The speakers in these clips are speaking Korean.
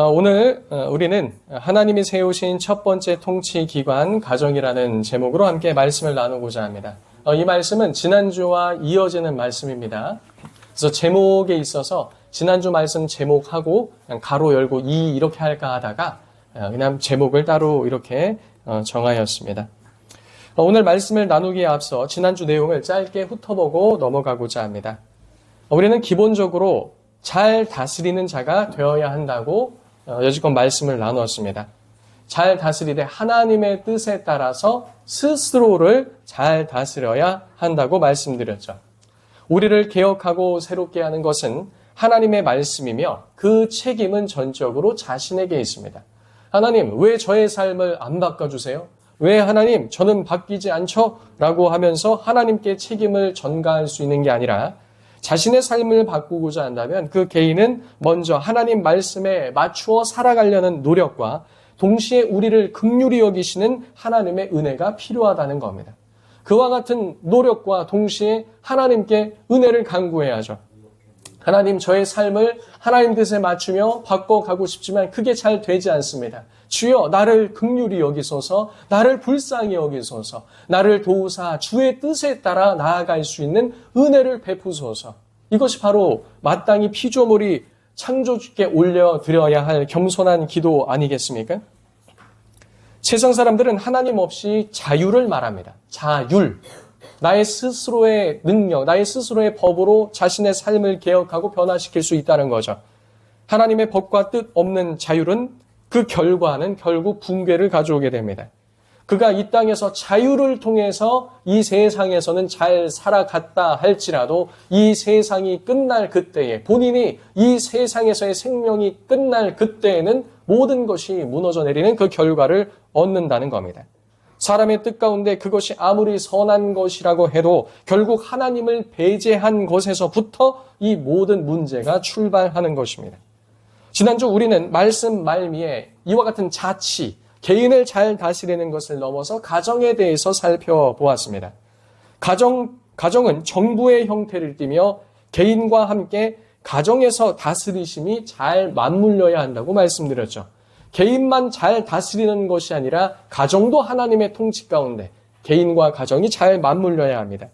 오늘 우리는 하나님이 세우신 첫 번째 통치기관 가정이라는 제목으로 함께 말씀을 나누고자 합니다. 이 말씀은 지난주와 이어지는 말씀입니다. 그래서 제목에 있어서 지난주 말씀 제목하고 그냥 가로 열고 이렇게 할까 하다가 그냥 제목을 따로 이렇게 정하였습니다. 오늘 말씀을 나누기에 앞서 지난주 내용을 짧게 훑어보고 넘어가고자 합니다. 우리는 기본적으로 잘 다스리는 자가 되어야 한다고 여지껏 말씀을 나누었습니다. 잘 다스리되 하나님의 뜻에 따라서 스스로를 잘 다스려야 한다고 말씀드렸죠. 우리를 개혁하고 새롭게 하는 것은 하나님의 말씀이며 그 책임은 전적으로 자신에게 있습니다. 하나님, 왜 저의 삶을 안 바꿔주세요? 왜 하나님, 저는 바뀌지 않죠? 라고 하면서 하나님께 책임을 전가할 수 있는 게 아니라 자신의 삶을 바꾸고자 한다면 그 개인은 먼저 하나님 말씀에 맞추어 살아가려는 노력과 동시에 우리를 긍휼히 여기시는 하나님의 은혜가 필요하다는 겁니다. 그와 같은 노력과 동시에 하나님께 은혜를 간구해야죠. 하나님, 저의 삶을 하나님 뜻에 맞추며 바꿔가고 싶지만 그게 잘 되지 않습니다. 주여, 나를 긍휼히 여기소서, 나를 불쌍히 여기소서, 나를 도우사 주의 뜻에 따라 나아갈 수 있는 은혜를 베푸소서. 이것이 바로 마땅히 피조물이 창조주께 올려드려야 할 겸손한 기도 아니겠습니까? 세상 사람들은 하나님 없이 자유를 말합니다. 자율. 나의 스스로의 능력, 나의 스스로의 법으로 자신의 삶을 개혁하고 변화시킬 수 있다는 거죠. 하나님의 법과 뜻 없는 자율은 그 결과는 결국 붕괴를 가져오게 됩니다. 그가 이 땅에서 자유를 통해서 이 세상에서는 잘 살아갔다 할지라도 이 세상이 끝날 그때에, 본인이 이 세상에서의 생명이 끝날 그때에는 모든 것이 무너져 내리는 그 결과를 얻는다는 겁니다. 사람의 뜻 가운데 그것이 아무리 선한 것이라고 해도 결국 하나님을 배제한 것에서부터 이 모든 문제가 출발하는 것입니다. 지난주 우리는 말씀 말미에 이와 같은 자치, 개인을 잘 다스리는 것을 넘어서 가정에 대해서 살펴보았습니다. 가정은 정부의 형태를 띠며 개인과 함께 가정에서 다스리심이 잘 맞물려야 한다고 말씀드렸죠. 개인만 잘 다스리는 것이 아니라 가정도 하나님의 통치 가운데 개인과 가정이 잘 맞물려야 합니다.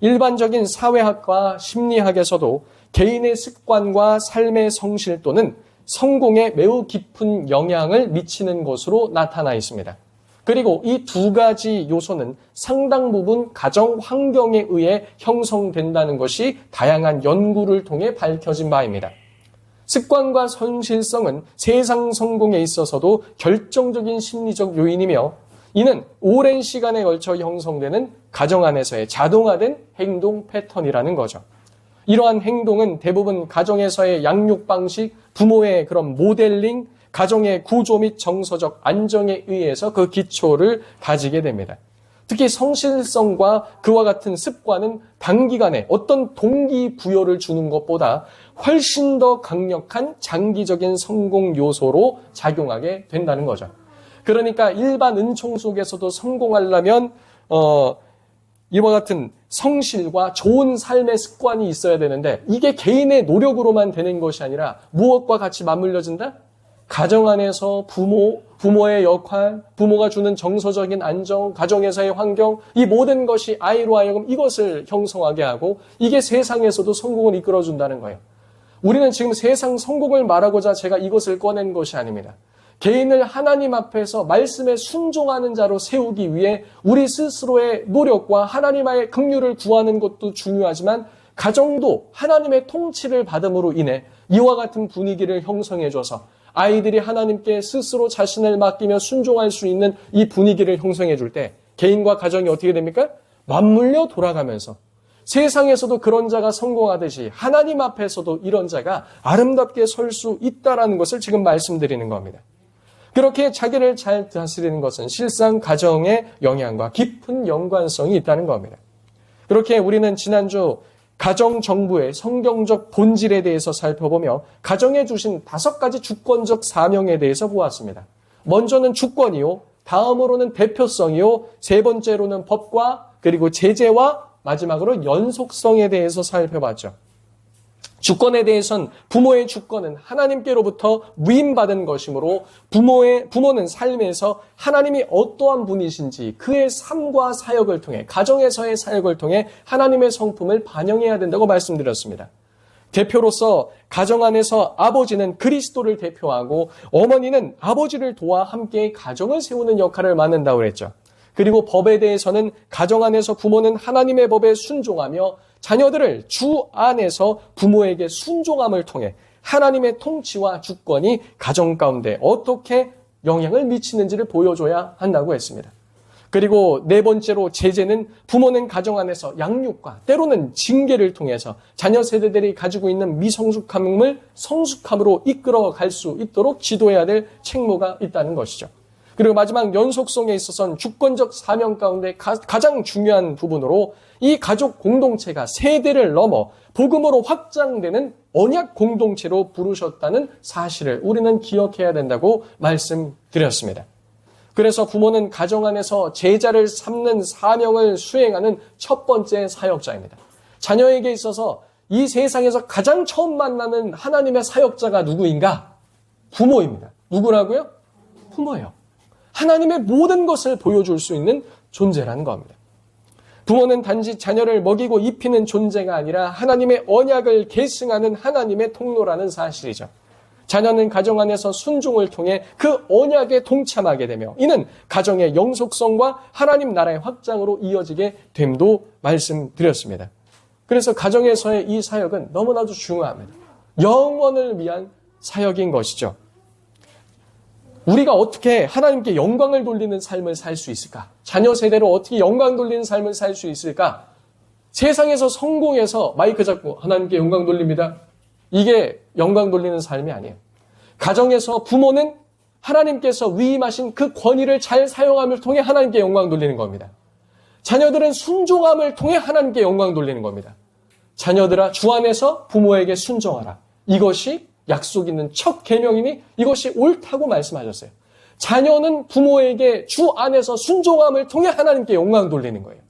일반적인 사회학과 심리학에서도 개인의 습관과 삶의 성실도는 성공에 매우 깊은 영향을 미치는 것으로 나타나 있습니다. 그리고 이 두 가지 요소는 상당 부분 가정 환경에 의해 형성된다는 것이 다양한 연구를 통해 밝혀진 바입니다. 습관과 성실성은 세상 성공에 있어서도 결정적인 심리적 요인이며 이는 오랜 시간에 걸쳐 형성되는 가정 안에서의 자동화된 행동 패턴이라는 거죠. 이러한 행동은 대부분 가정에서의 양육 방식, 부모의 그런 모델링, 가정의 구조 및 정서적 안정에 의해서 그 기초를 가지게 됩니다. 특히 성실성과 그와 같은 습관은 단기간에 어떤 동기부여를 주는 것보다 훨씬 더 강력한 장기적인 성공 요소로 작용하게 된다는 거죠. 그러니까 일반 은총 속에서도 성공하려면 이와 같은 성실과 좋은 삶의 습관이 있어야 되는데 이게 개인의 노력으로만 되는 것이 아니라 무엇과 같이 맞물려진다? 가정 안에서 부모의 역할, 부모가 주는 정서적인 안정, 가정에서의 환경, 이 모든 것이 아이로 하여금 이것을 형성하게 하고 이게 세상에서도 성공을 이끌어준다는 거예요. 우리는 지금 세상 성공을 말하고자 제가 이것을 꺼낸 것이 아닙니다. 개인을 하나님 앞에서 말씀에 순종하는 자로 세우기 위해 우리 스스로의 노력과 하나님의 긍휼을 구하는 것도 중요하지만 가정도 하나님의 통치를 받음으로 인해 이와 같은 분위기를 형성해줘서 아이들이 하나님께 스스로 자신을 맡기며 순종할 수 있는 이 분위기를 형성해 줄 때 개인과 가정이 어떻게 됩니까? 맞물려 돌아가면서 세상에서도 그런 자가 성공하듯이 하나님 앞에서도 이런 자가 아름답게 설 수 있다는 것을 지금 말씀드리는 겁니다. 그렇게 자기를 잘 다스리는 것은 실상 가정의 영향과 깊은 연관성이 있다는 겁니다. 그렇게 우리는 지난주 가정정부의 성경적 본질에 대해서 살펴보며 가정에 주신 5가지 주권적 사명에 대해서 보았습니다. 먼저는 주권이요, 다음으로는 대표성이요, 세 번째로는 법과 그리고 제재와 마지막으로 연속성에 대해서 살펴봤죠. 주권에 대해선 부모의 주권은 하나님께로부터 위임받은 것이므로 부모는 삶에서 하나님이 어떠한 분이신지 그의 삶과 사역을 통해, 가정에서의 사역을 통해 하나님의 성품을 반영해야 된다고 말씀드렸습니다. 대표로서 가정 안에서 아버지는 그리스도를 대표하고 어머니는 아버지를 도와 함께 가정을 세우는 역할을 맡는다고 그랬죠. 그리고 법에 대해서는 가정 안에서 부모는 하나님의 법에 순종하며 자녀들을 주 안에서 부모에게 순종함을 통해 하나님의 통치와 주권이 가정 가운데 어떻게 영향을 미치는지를 보여줘야 한다고 했습니다. 그리고 네 번째로 제재는 부모는 가정 안에서 양육과 때로는 징계를 통해서 자녀 세대들이 가지고 있는 미성숙함을 성숙함으로 이끌어 갈 수 있도록 지도해야 될 책무가 있다는 것이죠. 그리고 마지막 연속성에 있어서는 주권적 사명 가운데 가장 중요한 부분으로 이 가족 공동체가 세대를 넘어 복음으로 확장되는 언약 공동체로 부르셨다는 사실을 우리는 기억해야 된다고 말씀드렸습니다. 그래서 부모는 가정 안에서 제자를 삼는 사명을 수행하는 첫 번째 사역자입니다. 자녀에게 있어서 이 세상에서 가장 처음 만나는 하나님의 사역자가 누구인가? 부모입니다. 누구라고요? 부모예요. 하나님의 모든 것을 보여줄 수 있는 존재라는 겁니다. 부모는 단지 자녀를 먹이고 입히는 존재가 아니라 하나님의 언약을 계승하는 하나님의 통로라는 사실이죠. 자녀는 가정 안에서 순종을 통해 그 언약에 동참하게 되며 이는 가정의 영속성과 하나님 나라의 확장으로 이어지게 됨도 말씀드렸습니다. 그래서 가정에서의 이 사역은 너무나도 중요합니다. 영원을 위한 사역인 것이죠. 우리가 어떻게 하나님께 영광을 돌리는 삶을 살 수 있을까? 자녀 세대로 어떻게 영광 돌리는 삶을 살 수 있을까? 세상에서 성공해서 마이크 잡고 하나님께 영광 돌립니다. 이게 영광 돌리는 삶이 아니에요. 가정에서 부모는 하나님께서 위임하신 그 권위를 잘 사용함을 통해 하나님께 영광 돌리는 겁니다. 자녀들은 순종함을 통해 하나님께 영광 돌리는 겁니다. 자녀들아 주 안에서 부모에게 순종하라. 이것이 약속 있는 첫 계명이니 이것이 옳다고 말씀하셨어요. 자녀는 부모에게 주 안에서 순종함을 통해 하나님께 영광 돌리는 거예요.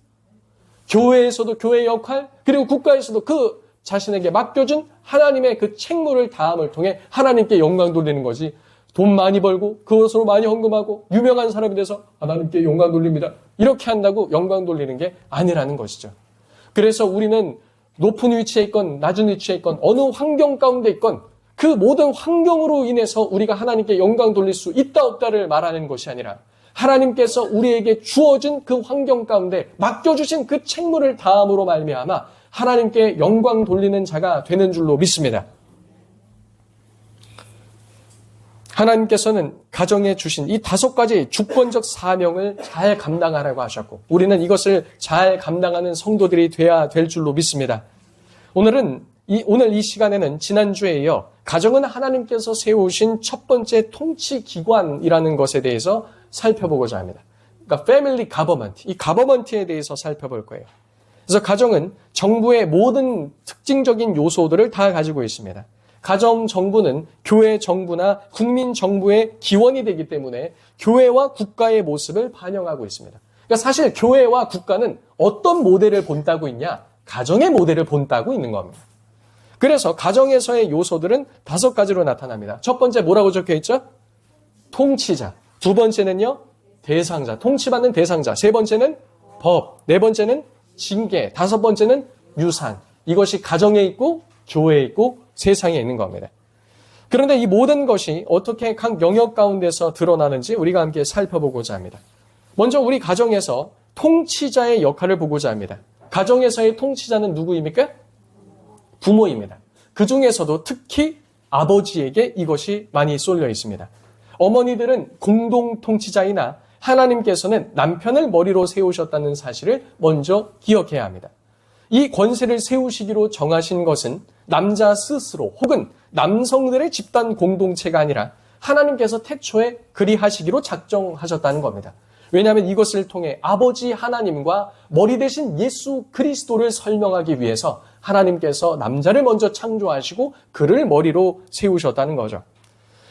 교회에서도 교회의 역할, 그리고 국가에서도 그 자신에게 맡겨준 하나님의 그 책무를 다함을 통해 하나님께 영광 돌리는 거지. 돈 많이 벌고 그것으로 많이 헌금하고 유명한 사람이 돼서 하나님께 영광 돌립니다. 이렇게 한다고 영광 돌리는 게 아니라는 것이죠. 그래서 우리는 높은 위치에 있건 낮은 위치에 있건 어느 환경 가운데 있건 그 모든 환경으로 인해서 우리가 하나님께 영광 돌릴 수 있다 없다를 말하는 것이 아니라 하나님께서 우리에게 주어진 그 환경 가운데 맡겨주신 그 책무를 다함으로 말미암아 하나님께 영광 돌리는 자가 되는 줄로 믿습니다. 하나님께서는 가정에 주신 이 5가지 주권적 사명을 잘 감당하라고 하셨고 우리는 이것을 잘 감당하는 성도들이 돼야 될 줄로 믿습니다. 오늘 이 시간에는 지난주에 이어 가정은 하나님께서 세우신 첫 번째 통치 기관이라는 것에 대해서 살펴보고자 합니다. 그러니까 패밀리 가버먼트, 이 가버먼트에 대해서 살펴볼 거예요. 그래서 가정은 정부의 모든 특징적인 요소들을 다 가지고 있습니다. 가정 정부는 교회 정부나 국민 정부의 기원이 되기 때문에 교회와 국가의 모습을 반영하고 있습니다. 그러니까 사실 교회와 국가는 어떤 모델을 본다고 있냐? 가정의 모델을 본다고 있는 겁니다. 그래서 가정에서의 요소들은 5가지로 나타납니다. 첫 번째 뭐라고 적혀 있죠? 통치자. 두 번째는요? 대상자. 통치받는 대상자. 세 번째는 법. 네 번째는 징계. 5번째는 유산. 이것이 가정에 있고 교회에 있고 세상에 있는 겁니다. 그런데 이 모든 것이 어떻게 각 영역 가운데서 드러나는지 우리가 함께 살펴보고자 합니다. 먼저 우리 가정에서 통치자의 역할을 보고자 합니다. 가정에서의 통치자는 누구입니까? 부모입니다. 그 중에서도 특히 아버지에게 이것이 많이 쏠려 있습니다. 어머니들은 공동 통치자이나 하나님께서는 남편을 머리로 세우셨다는 사실을 먼저 기억해야 합니다. 이 권세를 세우시기로 정하신 것은 남자 스스로 혹은 남성들의 집단 공동체가 아니라 하나님께서 태초에 그리하시기로 작정하셨다는 겁니다. 왜냐하면 이것을 통해 아버지 하나님과 머리 대신 예수 그리스도를 설명하기 위해서 하나님께서 남자를 먼저 창조하시고 그를 머리로 세우셨다는 거죠.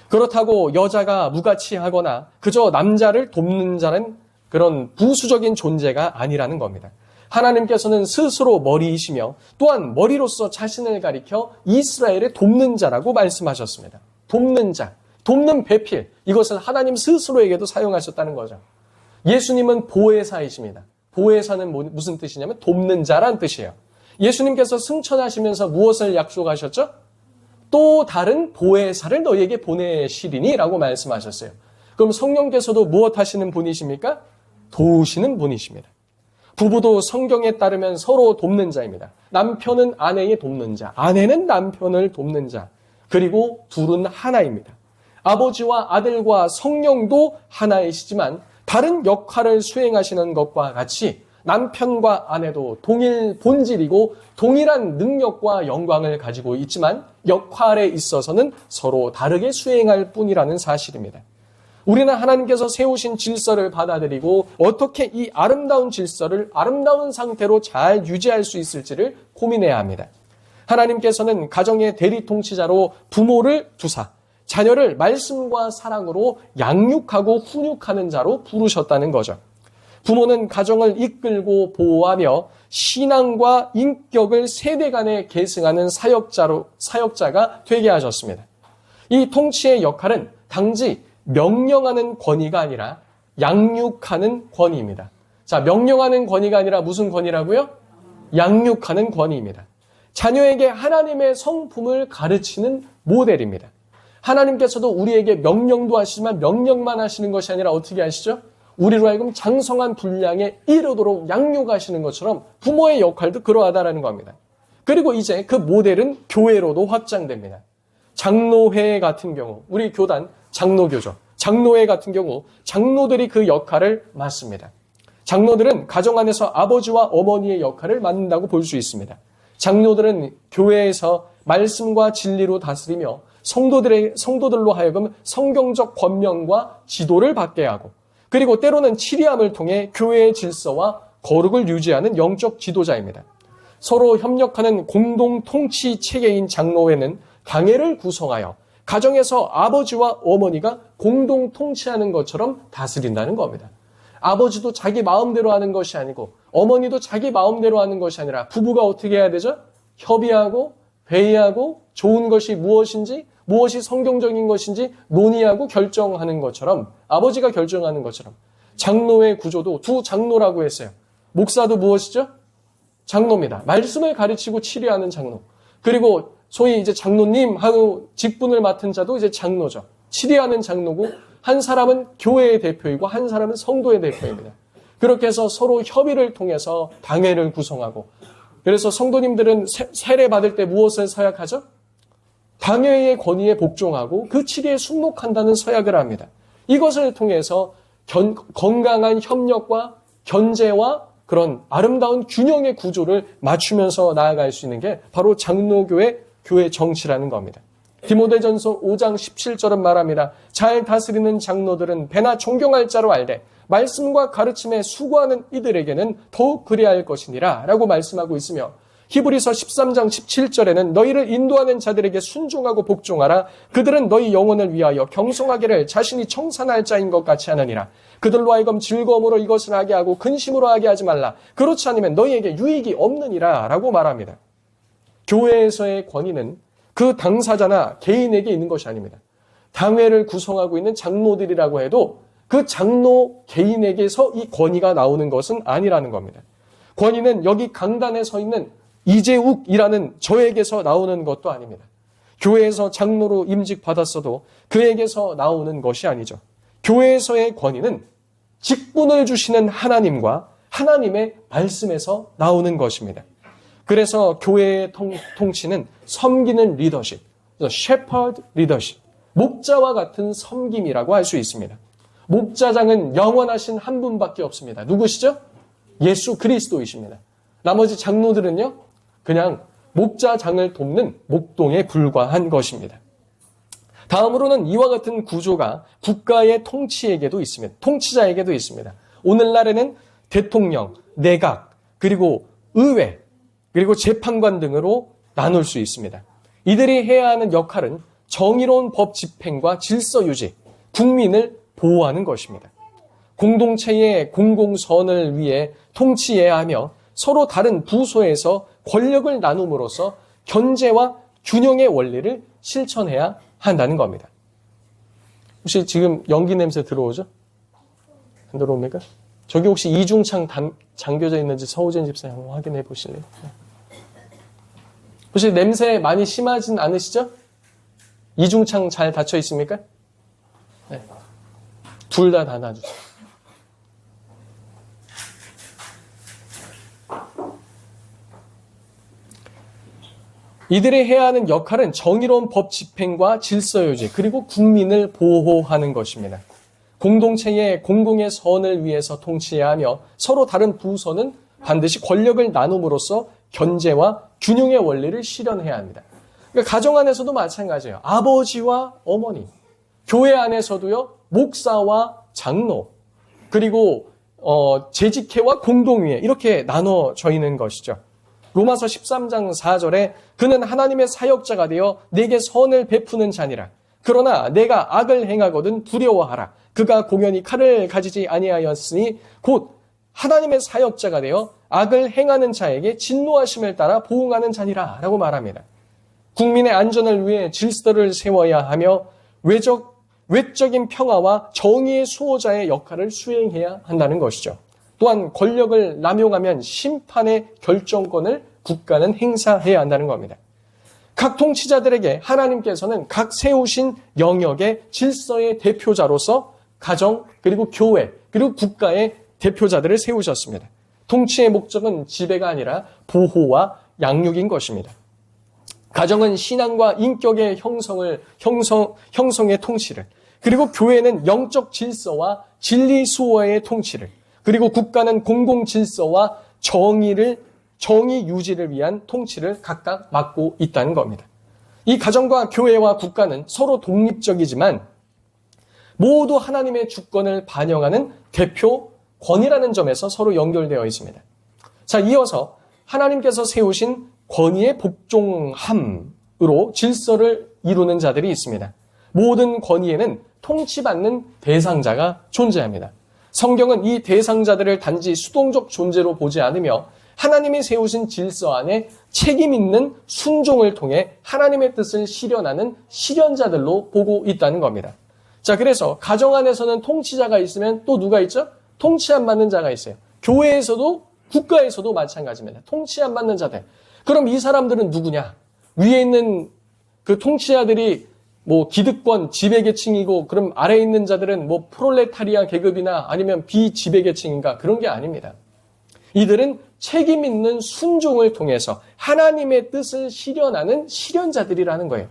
그렇다고 여자가 무가치하거나 그저 남자를 돕는 자는 그런 부수적인 존재가 아니라는 겁니다. 하나님께서는 스스로 머리이시며 또한 머리로서 자신을 가리켜 이스라엘의 돕는 자라고 말씀하셨습니다. 돕는 자, 돕는 배필, 이것을 하나님 스스로에게도 사용하셨다는 거죠. 예수님은 보혜사이십니다. 보혜사는 무슨 뜻이냐면 돕는 자란 뜻이에요. 예수님께서 승천하시면서 무엇을 약속하셨죠? 또 다른 보혜사를 너희에게 보내시리니 라고 말씀하셨어요. 그럼 성령께서도 무엇 하시는 분이십니까? 도우시는 분이십니다. 부부도 성경에 따르면 서로 돕는 자입니다. 남편은 아내의 돕는 자, 아내는 남편을 돕는 자, 그리고 둘은 하나입니다. 아버지와 아들과 성령도 하나이시지만 다른 역할을 수행하시는 것과 같이 남편과 아내도 동일 본질이고 동일한 능력과 영광을 가지고 있지만 역할에 있어서는 서로 다르게 수행할 뿐이라는 사실입니다. 우리는 하나님께서 세우신 질서를 받아들이고 어떻게 이 아름다운 질서를 아름다운 상태로 잘 유지할 수 있을지를 고민해야 합니다. 하나님께서는 가정의 대리통치자로 부모를 두사 자녀를 말씀과 사랑으로 양육하고 훈육하는 자로 부르셨다는 거죠. 부모는 가정을 이끌고 보호하며 신앙과 인격을 세대 간에 계승하는 사역자가 되게 하셨습니다. 이 통치의 역할은 단지 명령하는 권위가 아니라 양육하는 권위입니다. 자, 명령하는 권위가 아니라 무슨 권위라고요? 양육하는 권위입니다. 자녀에게 하나님의 성품을 가르치는 모델입니다. 하나님께서도 우리에게 명령도 하시지만 명령만 하시는 것이 아니라 어떻게 하시죠? 우리로 하여금 장성한 분량에 이르도록 양육하시는 것처럼 부모의 역할도 그러하다라는 겁니다. 그리고 이제 그 모델은 교회로도 확장됩니다. 장로회 같은 경우, 우리 교단 장로교죠. 장로회 같은 경우 장로들이 그 역할을 맡습니다. 장로들은 가정 안에서 아버지와 어머니의 역할을 맡는다고 볼 수 있습니다. 장로들은 교회에서 말씀과 진리로 다스리며 성도들로 하여금 성경적 권면과 지도를 받게 하고 그리고 때로는 치리함을 통해 교회의 질서와 거룩을 유지하는 영적 지도자입니다. 서로 협력하는 공동 통치 체계인 장로회는 당회를 구성하여 가정에서 아버지와 어머니가 공동 통치하는 것처럼 다스린다는 겁니다. 아버지도 자기 마음대로 하는 것이 아니고 어머니도 자기 마음대로 하는 것이 아니라 부부가 어떻게 해야 되죠? 협의하고 회의하고 좋은 것이 무엇인지 무엇이 성경적인 것인지 논의하고 결정하는 것처럼 아버지가 결정하는 것처럼 장로의 구조도 두 장로라고 했어요. 목사도 무엇이죠? 장로입니다. 말씀을 가르치고 치료하는 장로. 그리고 소위 이제 장로님 하고 직분을 맡은 자도 이제 장로죠. 치리하는 장로고 한 사람은 교회의 대표이고 한 사람은 성도의 대표입니다. 그렇게 해서 서로 협의를 통해서 당회를 구성하고 그래서 성도님들은 세례 받을 때 무엇을 서약하죠? 당회의 권위에 복종하고 그 치리에 순목한다는 서약을 합니다. 이것을 통해서 건강한 협력과 견제와 그런 아름다운 균형의 구조를 맞추면서 나아갈 수 있는 게 바로 장로교의 교회 정치라는 겁니다. 디모데전서 5장 17절은 말합니다. 잘 다스리는 장로들은 배나 존경할 자로 알되 말씀과 가르침에 수고하는 이들에게는 더욱 그리할 것이니라 라고 말씀하고 있으며 히브리서 13장 17절에는 너희를 인도하는 자들에게 순종하고 복종하라. 그들은 너희 영혼을 위하여 경성하기를 자신이 청산할 자인 것 같이 하느니라. 그들로 하여금 즐거움으로 이것을 하게 하고 근심으로 하게 하지 말라. 그렇지 않으면 너희에게 유익이 없느니라 라고 말합니다. 교회에서의 권위는 그 당사자나 개인에게 있는 것이 아닙니다. 당회를 구성하고 있는 장로들이라고 해도 그 장로 개인에게서 이 권위가 나오는 것은 아니라는 겁니다. 권위는 여기 강단에 서 있는 이재욱이라는 저에게서 나오는 것도 아닙니다. 교회에서 장로로 임직 받았어도 그에게서 나오는 것이 아니죠. 교회에서의 권위는 직분을 주시는 하나님과 하나님의 말씀에서 나오는 것입니다. 그래서 교회의 통치는 섬기는 리더십, shepherd 리더십, 목자와 같은 섬김이라고 할 수 있습니다. 목자장은 영원하신 한 분밖에 없습니다. 누구시죠? 예수 그리스도이십니다. 나머지 장로들은요, 그냥 목자장을 돕는 목동에 불과한 것입니다. 다음으로는 이와 같은 구조가 국가의 통치에게도 있습니다. 통치자에게도 있습니다. 오늘날에는 대통령, 내각, 그리고 의회, 그리고 재판관 등으로 나눌 수 있습니다. 이들이 해야 하는 역할은 정의로운 법 집행과 질서 유지, 국민을 보호하는 것입니다. 공동체의 공공선을 위해 통치해야 하며 서로 다른 부서에서 권력을 나눔으로써 견제와 균형의 원리를 실천해야 한다는 겁니다. 혹시 지금 연기 냄새 들어오죠? 안 들어옵니까? 저기 혹시 이중창 잠겨져 있는지 서우진 집사님 한번 확인해 보실래요? 혹시 냄새 많이 심하진 않으시죠? 이중창 잘 닫혀 있습니까? 네. 둘 다 닫아주세요. 이들이 해야 하는 역할은 정의로운 법 집행과 질서 유지, 그리고 국민을 보호하는 것입니다. 공동체의 공공의 선을 위해서 통치해야 하며 서로 다른 부서는 반드시 권력을 나눔으로써 견제와 균형의 원리를 실현해야 합니다. 그러니까 가정 안에서도 마찬가지예요. 아버지와 어머니, 교회 안에서도요, 목사와 장로, 그리고 재직회와 공동위에 이렇게 나눠져 있는 것이죠. 로마서 13장 4절에 그는 하나님의 사역자가 되어 내게 선을 베푸는 자니라. 그러나 내가 악을 행하거든 두려워하라. 그가 공연히 칼을 가지지 아니하였으니 곧 하나님의 사역자가 되어 악을 행하는 자에게 진노하심을 따라 보응하는 자니라 라고 말합니다. 국민의 안전을 위해 질서를 세워야 하며 외적인 평화와 정의의 수호자의 역할을 수행해야 한다는 것이죠. 또한 권력을 남용하면 심판의 결정권을 국가는 행사해야 한다는 겁니다. 각 통치자들에게 하나님께서는 각 세우신 영역의 질서의 대표자로서 가정, 그리고 교회, 그리고 국가의 대표자들을 세우셨습니다. 통치의 목적은 지배가 아니라 보호와 양육인 것입니다. 가정은 신앙과 인격의 형성의 통치를, 그리고 교회는 영적 질서와 진리 수호의 통치를, 그리고 국가는 공공 질서와 정의 유지를 위한 통치를 각각 맡고 있다는 겁니다. 이 가정과 교회와 국가는 서로 독립적이지만 모두 하나님의 주권을 반영하는 대표권이라는 점에서 서로 연결되어 있습니다. 자, 이어서 하나님께서 세우신 권위의 복종함으로 질서를 이루는 자들이 있습니다. 모든 권위에는 통치받는 대상자가 존재합니다. 성경은 이 대상자들을 단지 수동적 존재로 보지 않으며 하나님이 세우신 질서 안에 책임 있는 순종을 통해 하나님의 뜻을 실현하는 실현자들로 보고 있다는 겁니다. 자, 그래서 가정 안에서는 통치자가 있으면 또 누가 있죠? 통치 안 받는 자가 있어요. 교회에서도 국가에서도 마찬가지입니다. 통치 안 받는 자들. 그럼 이 사람들은 누구냐? 위에 있는 그 통치자들이 뭐 기득권 지배계층이고 그럼 아래에 있는 자들은 뭐 프롤레타리아 계급이나 아니면 비지배계층인가? 그런 게 아닙니다. 이들은 책임 있는 순종을 통해서 하나님의 뜻을 실현하는 실현자들이라는 거예요.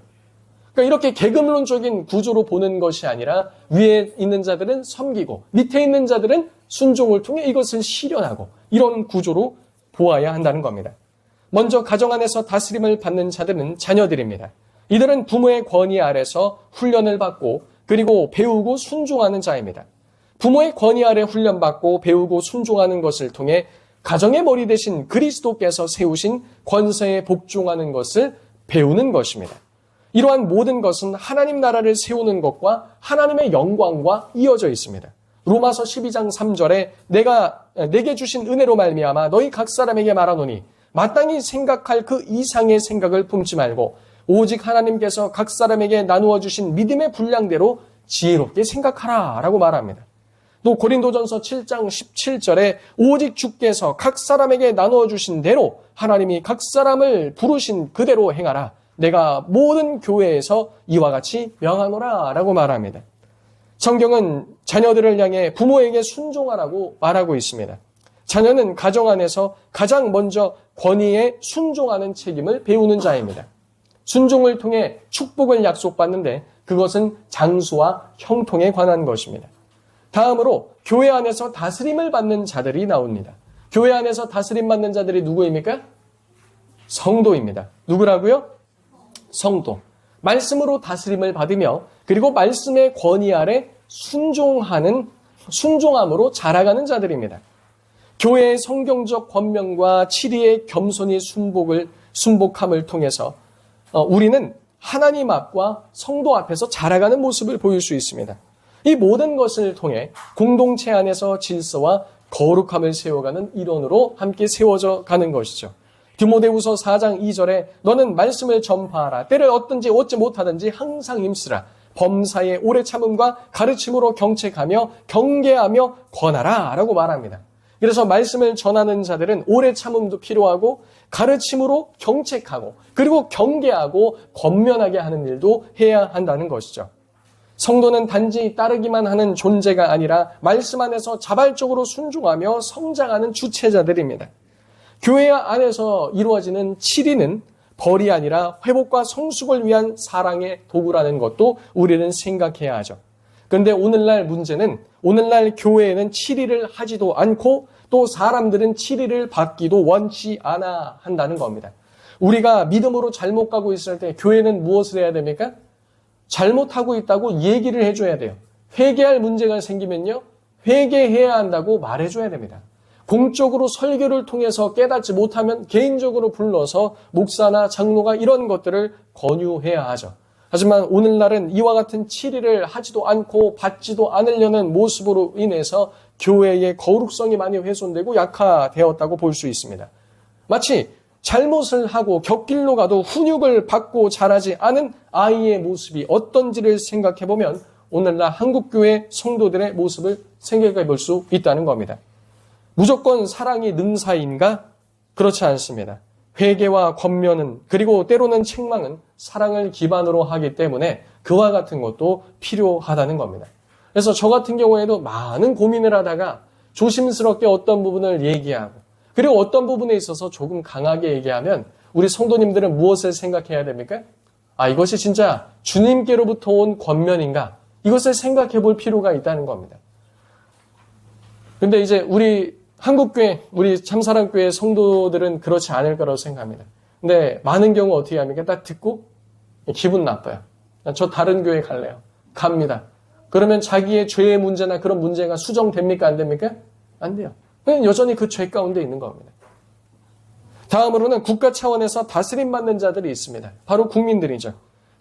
그러니까 이렇게 계급론적인 구조로 보는 것이 아니라 위에 있는 자들은 섬기고 밑에 있는 자들은 순종을 통해 이것을 실현하고 이런 구조로 보아야 한다는 겁니다. 먼저 가정 안에서 다스림을 받는 자들은 자녀들입니다. 이들은 부모의 권위 아래서 훈련을 받고 그리고 배우고 순종하는 자입니다. 부모의 권위 아래 훈련받고 배우고 순종하는 것을 통해 가정의 머리 대신 그리스도께서 세우신 권세에 복종하는 것을 배우는 것입니다. 이러한 모든 것은 하나님 나라를 세우는 것과 하나님의 영광과 이어져 있습니다. 로마서 12장 3절에 내게 주신 은혜로 말미암아 너희 각 사람에게 말하노니 마땅히 생각할 그 이상의 생각을 품지 말고 오직 하나님께서 각 사람에게 나누어 주신 믿음의 분량대로 지혜롭게 생각하라 라고 말합니다. 또 고린도전서 7장 17절에 오직 주께서 각 사람에게 나누어 주신 대로 하나님이 각 사람을 부르신 그대로 행하라. 내가 모든 교회에서 이와 같이 명하노라 라고 말합니다. 성경은 자녀들을 향해 부모에게 순종하라고 말하고 있습니다. 자녀는 가정 안에서 가장 먼저 권위에 순종하는 책임을 배우는 자입니다. 순종을 통해 축복을 약속받는데 그것은 장수와 형통에 관한 것입니다. 다음으로 교회 안에서 다스림을 받는 자들이 나옵니다. 교회 안에서 다스림 받는 자들이 누구입니까? 성도입니다. 누구라고요? 성도. 말씀으로 다스림을 받으며 그리고 말씀의 권위 아래 순종함으로 자라가는 자들입니다. 교회의 성경적 권면과 치리의 겸손히 순복함을 통해서 우리는 하나님 앞과 성도 앞에서 자라가는 모습을 보일 수 있습니다. 이 모든 것을 통해 공동체 안에서 질서와 거룩함을 세워가는 일원으로 함께 세워져 가는 것이죠. 디모데후서 4장 2절에 너는 말씀을 전파하라. 때를 얻든지 얻지 못하든지 항상 힘쓰라. 범사에 오래 참음과 가르침으로 경책하며 경계하며 권하라 라고 말합니다. 그래서 말씀을 전하는 자들은 오래 참음도 필요하고 가르침으로 경책하고 그리고 경계하고 권면하게 하는 일도 해야 한다는 것이죠. 성도는 단지 따르기만 하는 존재가 아니라 말씀 안에서 자발적으로 순종하며 성장하는 주체자들입니다. 교회 안에서 이루어지는 치리는 벌이 아니라 회복과 성숙을 위한 사랑의 도구라는 것도 우리는 생각해야 하죠. 그런데 오늘날 문제는 오늘날 교회에는 치리를 하지도 않고 또 사람들은 치리를 받기도 원치 않아 한다는 겁니다. 우리가 믿음으로 잘못 가고 있을 때 교회는 무엇을 해야 됩니까? 잘못하고 있다고 얘기를 해줘야 돼요. 회개할 문제가 생기면요, 회개해야 한다고 말해줘야 됩니다. 공적으로 설교를 통해서 깨닫지 못하면 개인적으로 불러서 목사나 장로가 이런 것들을 권유해야 하죠. 하지만 오늘날은 이와 같은 치리를 하지도 않고 받지도 않으려는 모습으로 인해서 교회의 거룩성이 많이 훼손되고 약화되었다고 볼 수 있습니다. 마치 잘못을 하고 곁길로 가도 훈육을 받고 자라지 않은 아이의 모습이 어떤지를 생각해보면 오늘날 한국교회 성도들의 모습을 생각해 볼 수 있다는 겁니다. 무조건 사랑이 능사인가? 그렇지 않습니다. 회개와 권면은 그리고 때로는 책망은 사랑을 기반으로 하기 때문에 그와 같은 것도 필요하다는 겁니다. 그래서 저 같은 경우에도 많은 고민을 하다가 조심스럽게 어떤 부분을 얘기하고 그리고 어떤 부분에 있어서 조금 강하게 얘기하면 우리 성도님들은 무엇을 생각해야 됩니까? 이것이 진짜 주님께로부터 온 권면인가? 이것을 생각해 볼 필요가 있다는 겁니다. 근데 이제 우리 한국교회, 우리 참사랑교회 성도들은 그렇지 않을 거라고 생각합니다. 근데 많은 경우 어떻게 합니까? 딱 듣고 기분 나빠요. 저 다른 교회 갈래요. 갑니다. 그러면 자기의 죄의 문제나 그런 문제가 수정됩니까? 안 됩니까? 안 돼요. 그냥 여전히 그 죄 가운데 있는 겁니다. 다음으로는 국가 차원에서 다스림받는 자들이 있습니다. 바로 국민들이죠.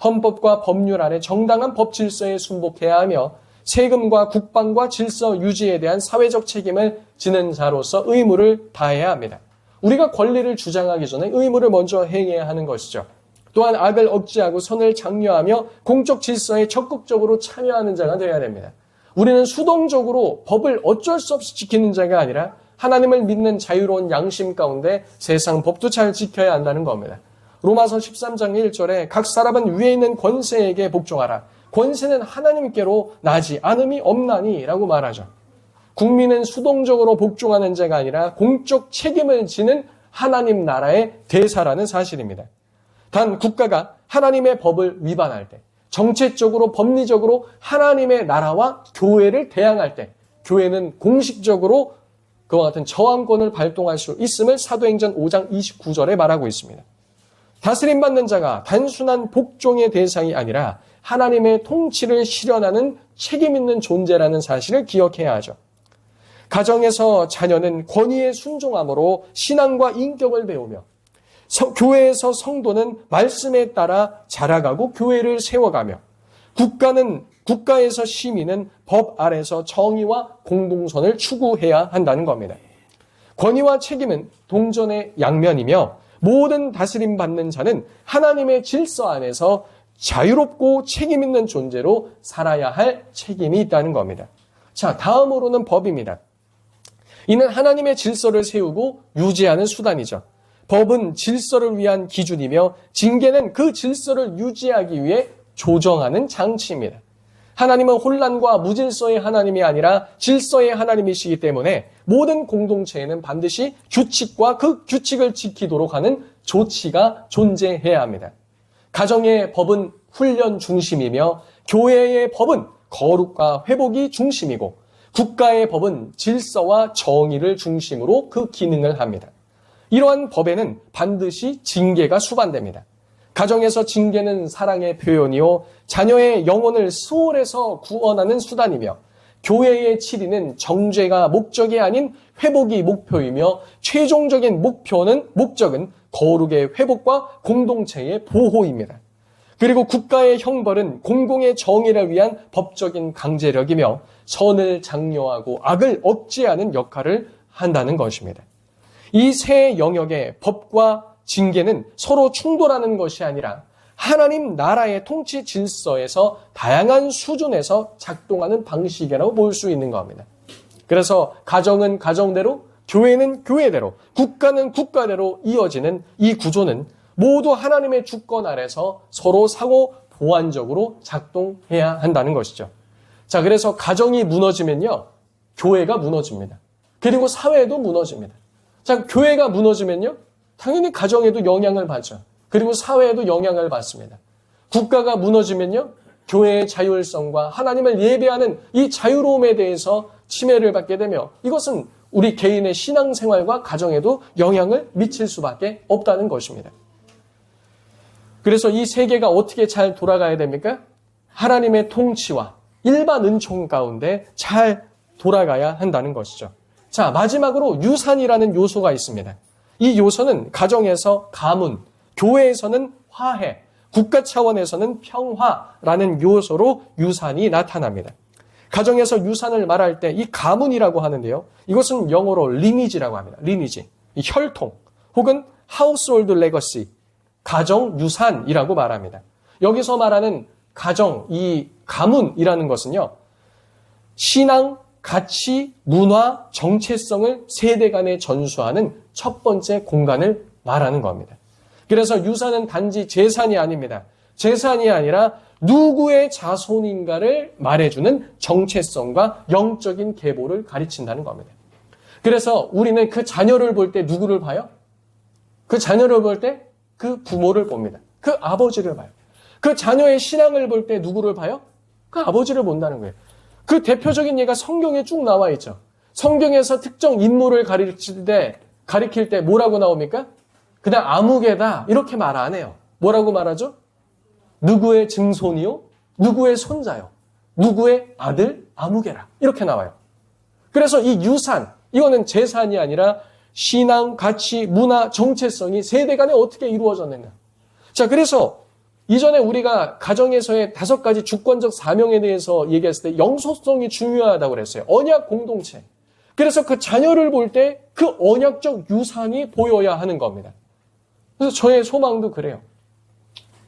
헌법과 법률 아래 정당한 법 질서에 순복해야 하며 세금과 국방과 질서 유지에 대한 사회적 책임을 지는 자로서 의무를 다해야 합니다. 우리가 권리를 주장하기 전에 의무를 먼저 행해야 하는 것이죠. 또한 악을 억제하고 선을 장려하며 공적 질서에 적극적으로 참여하는 자가 되어야 됩니다. 우리는 수동적으로 법을 어쩔 수 없이 지키는 자가 아니라 하나님을 믿는 자유로운 양심 가운데 세상 법도 잘 지켜야 한다는 겁니다. 로마서 13장 1절에 각 사람은 위에 있는 권세에게 복종하라. 권세는 하나님께로 나지 않음이 없나니 라고 말하죠. 국민은 수동적으로 복종하는 자가 아니라 공적 책임을 지는 하나님 나라의 대사라는 사실입니다. 단 국가가 하나님의 법을 위반할 때, 정책적으로 법리적으로 하나님의 나라와 교회를 대항할 때 교회는 공식적으로 그와 같은 저항권을 발동할 수 있음을 사도행전 5장 29절에 말하고 있습니다. 다스림받는 자가 단순한 복종의 대상이 아니라 하나님의 통치를 실현하는 책임 있는 존재라는 사실을 기억해야 하죠. 가정에서 자녀는 권위에 순종함으로 신앙과 인격을 배우며 교회에서 성도는 말씀에 따라 자라가고 교회를 세워가며 국가에서 시민은 법 아래서 정의와 공동선을 추구해야 한다는 겁니다. 권위와 책임은 동전의 양면이며 모든 다스림 받는 자는 하나님의 질서 안에서 자유롭고 책임 있는 존재로 살아야 할 책임이 있다는 겁니다. 자, 다음으로는 법입니다. 이는 하나님의 질서를 세우고 유지하는 수단이죠. 법은 질서를 위한 기준이며 징계는 그 질서를 유지하기 위해 조정하는 장치입니다. 하나님은 혼란과 무질서의 하나님이 아니라 질서의 하나님이시기 때문에 모든 공동체에는 반드시 규칙과 그 규칙을 지키도록 하는 조치가 존재해야 합니다. 가정의 법은 훈련 중심이며 교회의 법은 거룩과 회복이 중심이고 국가의 법은 질서와 정의를 중심으로 그 기능을 합니다. 이러한 법에는 반드시 징계가 수반됩니다. 가정에서 징계는 사랑의 표현이요 자녀의 영혼을 수월해서 구원하는 수단이며 교회의 치리는 정죄가 목적이 아닌 회복이 목표이며 최종적인 목적은 거룩의 회복과 공동체의 보호입니다. 그리고 국가의 형벌은 공공의 정의를 위한 법적인 강제력이며 선을 장려하고 악을 억제하는 역할을 한다는 것입니다. 이 세 영역의 법과 징계는 서로 충돌하는 것이 아니라 하나님 나라의 통치 질서에서 다양한 수준에서 작동하는 방식이라고 볼 수 있는 겁니다. 그래서 가정은 가정대로, 교회는 교회대로, 국가는 국가대로 이어지는 이 구조는 모두 하나님의 주권 아래서 서로 상호 보완적으로 작동해야 한다는 것이죠. 자, 그래서 가정이 무너지면요, 교회가 무너집니다. 그리고 사회도 무너집니다. 자, 교회가 무너지면요, 당연히 가정에도 영향을 받죠. 그리고 사회에도 영향을 받습니다. 국가가 무너지면요, 교회의 자율성과 하나님을 예배하는 이 자유로움에 대해서 침해를 받게 되며 이것은 우리 개인의 신앙생활과 가정에도 영향을 미칠 수밖에 없다는 것입니다. 그래서 이 세계가 어떻게 잘 돌아가야 됩니까? 하나님의 통치와 일반 은총 가운데 잘 돌아가야 한다는 것이죠. 자, 마지막으로 유산이라는 요소가 있습니다. 이 요소는 가정에서 가문, 교회에서는 화해, 국가 차원에서는 평화라는 요소로 유산이 나타납니다. 가정에서 유산을 말할 때 이 가문이라고 하는데요. 이것은 영어로 리니지라고 합니다. 리니지, 이 혈통 혹은 household legacy, 가정 유산이라고 말합니다. 여기서 말하는 가정, 이 가문이라는 것은요, 신앙, 가치, 문화, 정체성을 세대 간에 전수하는 첫 번째 공간을 말하는 겁니다. 그래서 유산은 단지 재산이 아닙니다. 재산이 아니라 누구의 자손인가를 말해주는 정체성과 영적인 계보를 가르친다는 겁니다. 그래서 우리는 그 자녀를 볼 때 누구를 봐요? 그 자녀를 볼 때 그 부모를 봅니다. 그 아버지를 봐요. 그 자녀의 신앙을 볼 때 누구를 봐요? 그 아버지를 본다는 거예요. 그 대표적인 예가 성경에 쭉 나와 있죠. 성경에서 특정 인물을 가리킬 때 뭐라고 나옵니까? 그냥 아무개다 이렇게 말 안 해요. 뭐라고 말하죠? 누구의 증손이요? 누구의 손자요? 누구의 아들? 아무개라. 이렇게 나와요. 그래서 이 유산, 이거는 재산이 아니라 신앙, 가치, 문화, 정체성이 세대 간에 어떻게 이루어졌는가. 자, 그래서 이전에 우리가 가정에서의 5가지 주권적 사명에 대해서 얘기했을 때 영속성이 중요하다고 그랬어요. 언약 공동체. 그래서 그 자녀를 볼 때 그 언약적 유산이 보여야 하는 겁니다. 그래서 저의 소망도 그래요.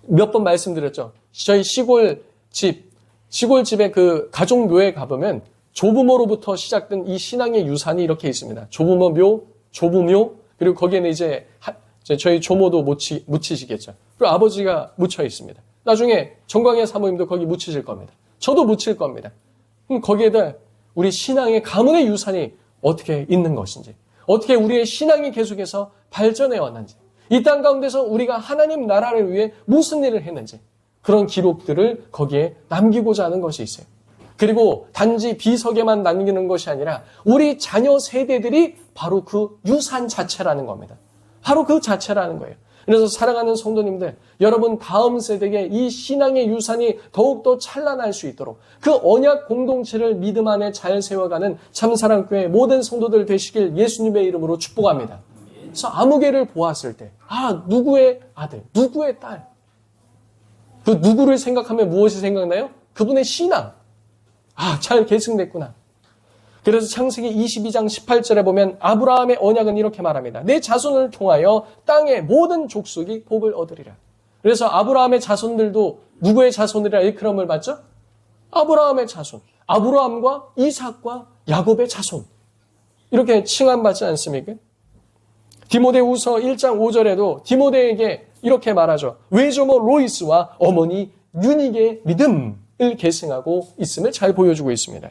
몇 번 말씀드렸죠. 저희 시골집에 그 가족묘에 가보면 조부모로부터 시작된 이 신앙의 유산이 이렇게 있습니다. 조부모 묘, 조부묘, 그리고 거기에는 이제 저희 조모도 묻히시겠죠. 그리고 아버지가 묻혀 있습니다. 나중에 정광의 사모님도 거기 묻히실 겁니다. 저도 묻힐 겁니다. 그럼 거기에다 우리 신앙의 가문의 유산이 어떻게 있는 것인지, 어떻게 우리의 신앙이 계속해서 발전해 왔는지, 이 땅 가운데서 우리가 하나님 나라를 위해 무슨 일을 했는지 그런 기록들을 거기에 남기고자 하는 것이 있어요. 그리고 단지 비석에만 남기는 것이 아니라 우리 자녀 세대들이 바로 그 유산 자체라는 겁니다. 바로 그 자체라는 거예요. 그래서 사랑하는 성도님들, 여러분 다음 세대에 이 신앙의 유산이 더욱더 찬란할 수 있도록 그 언약 공동체를 믿음 안에 잘 세워가는 참사랑교회 모든 성도들 되시길 예수님의 이름으로 축복합니다. 그래서 아무개를 보았을 때, 누구의 아들, 누구의 딸, 그 누구를 생각하면 무엇이 생각나요? 그분의 신앙. 잘 계승됐구나. 그래서 창세기 22장 18절에 보면 아브라함의 언약은 이렇게 말합니다. 내 자손을 통하여 땅의 모든 족속이 복을 얻으리라. 그래서 아브라함의 자손들도 누구의 자손이라 일컬음을 받죠? 아브라함의 자손. 아브라함과 이삭과 야곱의 자손. 이렇게 칭함받지 않습니까? 디모데후서 1장 5절에도 디모데에게 이렇게 말하죠. 외조모 로이스와 어머니 유닉의 믿음을 계승하고 있음을 잘 보여주고 있습니다.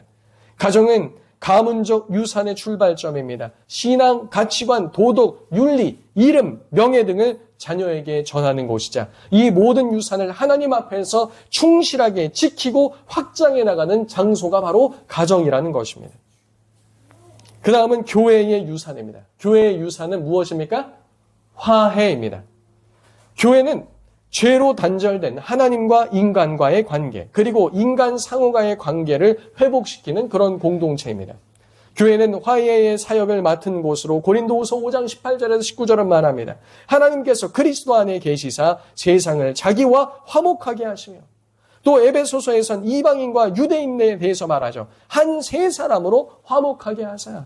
가정은 가문적 유산의 출발점입니다. 신앙, 가치관, 도덕, 윤리, 이름, 명예 등을 자녀에게 전하는 곳이자 이 모든 유산을 하나님 앞에서 충실하게 지키고 확장해 나가는 장소가 바로 가정이라는 것입니다. 그 다음은 교회의 유산입니다. 교회의 유산은 무엇입니까? 화해입니다. 교회는 죄로 단절된 하나님과 인간과의 관계, 그리고 인간 상호간의 관계를 회복시키는 그런 공동체입니다. 교회는 화해의 사역을 맡은 곳으로 고린도후서 5장 18절에서 19절은 말합니다. 하나님께서 그리스도 안에 계시사 세상을 자기와 화목하게 하시며, 또 에베소서에선 이방인과 유대인에 대해서 말하죠. 한 세 사람으로 화목하게 하사.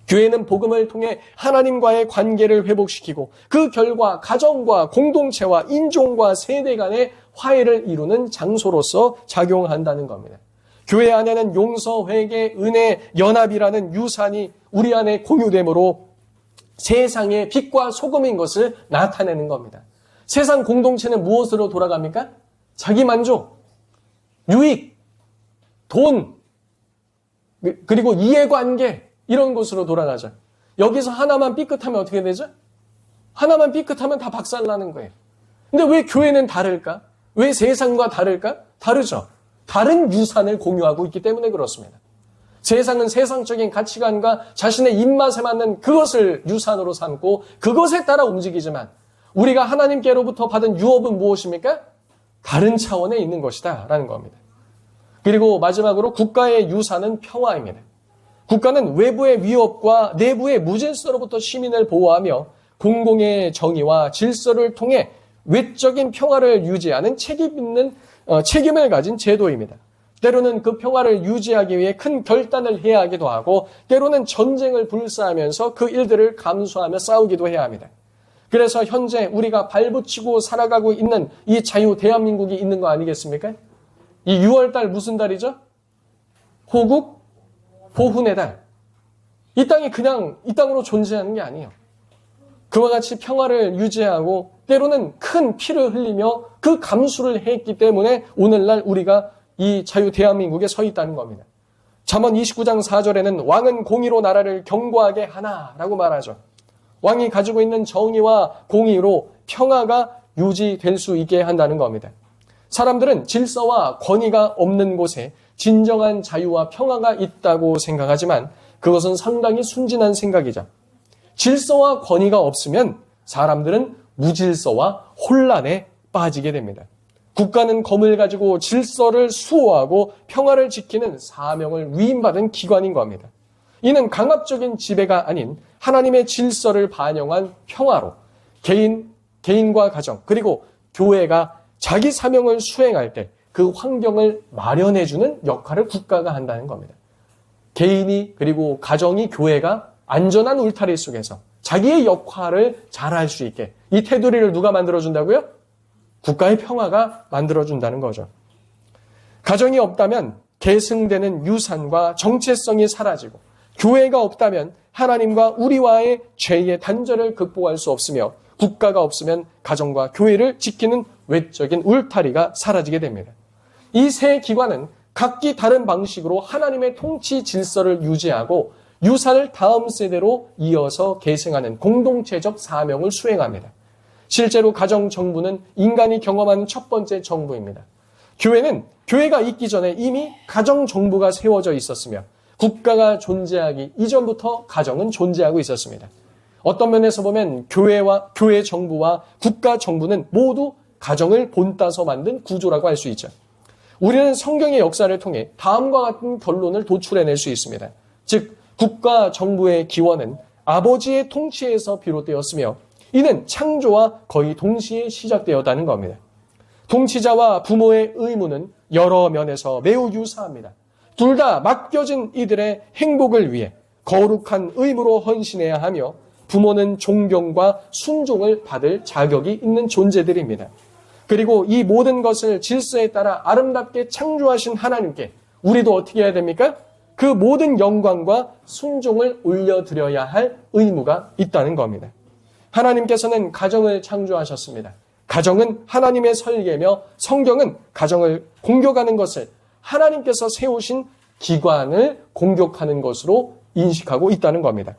교회는 복음을 통해 하나님과의 관계를 회복시키고 그 결과 가정과 공동체와 인종과 세대 간의 화해를 이루는 장소로서 작용한다는 겁니다. 교회 안에는 용서, 회개, 은혜, 연합이라는 유산이 우리 안에 공유되므로 세상의 빛과 소금인 것을 나타내는 겁니다. 세상 공동체는 무엇으로 돌아갑니까? 자기 만족, 유익, 돈, 그리고 이해관계, 이런 곳으로 돌아가죠. 여기서 하나만 삐끗하면 어떻게 되죠? 하나만 삐끗하면 다 박살나는 거예요. 근데 왜 교회는 다를까? 왜 세상과 다를까? 다르죠. 다른 유산을 공유하고 있기 때문에 그렇습니다. 세상은 세상적인 가치관과 자신의 입맛에 맞는 그것을 유산으로 삼고 그것에 따라 움직이지만 우리가 하나님께로부터 받은 유업은 무엇입니까? 다른 차원에 있는 것이다 라는 겁니다. 그리고 마지막으로 국가의 유산은 평화입니다. 국가는 외부의 위협과 내부의 무질서로부터 시민을 보호하며 공공의 정의와 질서를 통해 외적인 평화를 유지하는 책임을 가진 제도입니다. 때로는 그 평화를 유지하기 위해 큰 결단을 해야 하기도 하고 때로는 전쟁을 불사하면서 그 일들을 감수하며 싸우기도 해야 합니다. 그래서 현재 우리가 발붙이고 살아가고 있는 이 자유 대한민국이 있는 거 아니겠습니까? 이 6월달 무슨 달이죠? 호국 보훈의 달. 이 땅이 그냥 이 땅으로 존재하는 게 아니에요. 그와 같이 평화를 유지하고 때로는 큰 피를 흘리며 그 감수를 했기 때문에 오늘날 우리가 이 자유 대한민국에 서 있다는 겁니다. 잠언 29장 4절에는 왕은 공의로 나라를 견고하게 하나라고 말하죠. 왕이 가지고 있는 정의와 공의로 평화가 유지될 수 있게 한다는 겁니다. 사람들은 질서와 권위가 없는 곳에 진정한 자유와 평화가 있다고 생각하지만 그것은 상당히 순진한 생각이죠. 질서와 권위가 없으면 사람들은 무질서와 혼란에 빠지게 됩니다. 국가는 검을 가지고 질서를 수호하고 평화를 지키는 사명을 위임받은 기관인 겁니다. 이는 강압적인 지배가 아닌 하나님의 질서를 반영한 평화로 개인과 가정 그리고 교회가 자기 사명을 수행할 때 그 환경을 마련해주는 역할을 국가가 한다는 겁니다. 개인이 그리고 가정이 교회가 안전한 울타리 속에서 자기의 역할을 잘할 수 있게 이 테두리를 누가 만들어준다고요? 국가의 평화가 만들어준다는 거죠. 가정이 없다면 계승되는 유산과 정체성이 사라지고 교회가 없다면 하나님과 우리와의 죄의 단절을 극복할 수 없으며 국가가 없으면 가정과 교회를 지키는 외적인 울타리가 사라지게 됩니다. 이 세 기관은 각기 다른 방식으로 하나님의 통치 질서를 유지하고 유산을 다음 세대로 이어서 계승하는 공동체적 사명을 수행합니다. 실제로 가정정부는 인간이 경험하는 첫 번째 정부입니다. 교회가 있기 전에 이미 가정정부가 세워져 있었으며 국가가 존재하기 이전부터 가정은 존재하고 있었습니다. 어떤 면에서 보면 교회 정부와 국가 정부는 모두 가정을 본따서 만든 구조라고 할 수 있죠. 우리는 성경의 역사를 통해 다음과 같은 결론을 도출해낼 수 있습니다. 즉 국가 정부의 기원은 아버지의 통치에서 비롯되었으며 이는 창조와 거의 동시에 시작되었다는 겁니다. 통치자와 부모의 의무는 여러 면에서 매우 유사합니다. 둘 다 맡겨진 이들의 행복을 위해 거룩한 의무로 헌신해야 하며 부모는 존경과 순종을 받을 자격이 있는 존재들입니다. 그리고 이 모든 것을 질서에 따라 아름답게 창조하신 하나님께 우리도 어떻게 해야 됩니까? 그 모든 영광과 순종을 올려드려야 할 의무가 있다는 겁니다. 하나님께서는 가정을 창조하셨습니다. 가정은 하나님의 설계며 성경은 가정을 공격하는 것을 하나님께서 세우신 기관을 공격하는 것으로 인식하고 있다는 겁니다.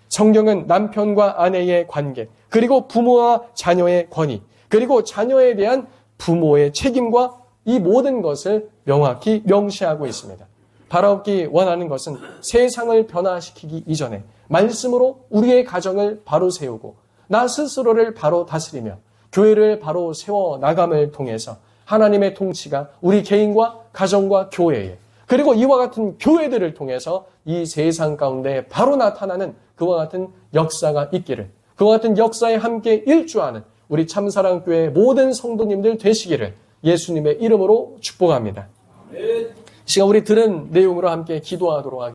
성경은 남편과 아내의 관계, 그리고 부모와 자녀의 권위, 그리고 자녀에 대한 부모의 책임과 이 모든 것을 명확히 명시하고 있습니다. 바라옵기 원하는 것은 세상을 변화시키기 이전에 말씀으로 우리의 가정을 바로 세우고 나 스스로를 바로 다스리며 교회를 바로 세워나감을 통해서 하나님의 통치가 우리 개인과 가정과 교회에 그리고 이와 같은 교회들을 통해서 이 세상 가운데 바로 나타나는 그와 같은 역사가 있기를, 그와 같은 역사에 함께 일조하는 우리 참사랑교회 모든 성도님들 되시기를 예수님의 이름으로 축복합니다. 이 시간 우리 들은 내용으로 함께 기도하도록 하겠습니다.